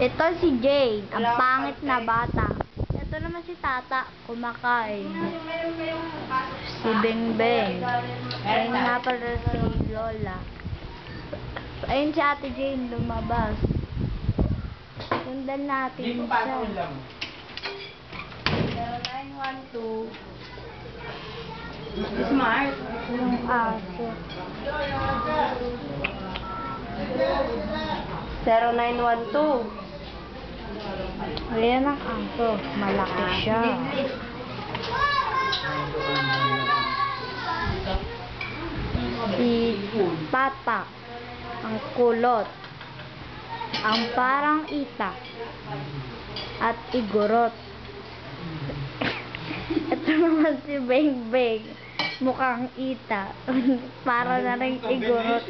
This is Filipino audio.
Ito si Jane, ang pangit na bata. Ito naman si Tata, kumakain. Si Bengbeng. Ayun nga pala si Lola. Ayun si Ate Jane, lumabas. Sundan natin siya. 0912. Smart. Yung aso. 0912. Ayan ang aso. Malaki siya. Si Papa. Ang kulot. Ang parang itak. At igorot. Ito naman si Beng Beng. Mukhang ita. Para na rin igorot.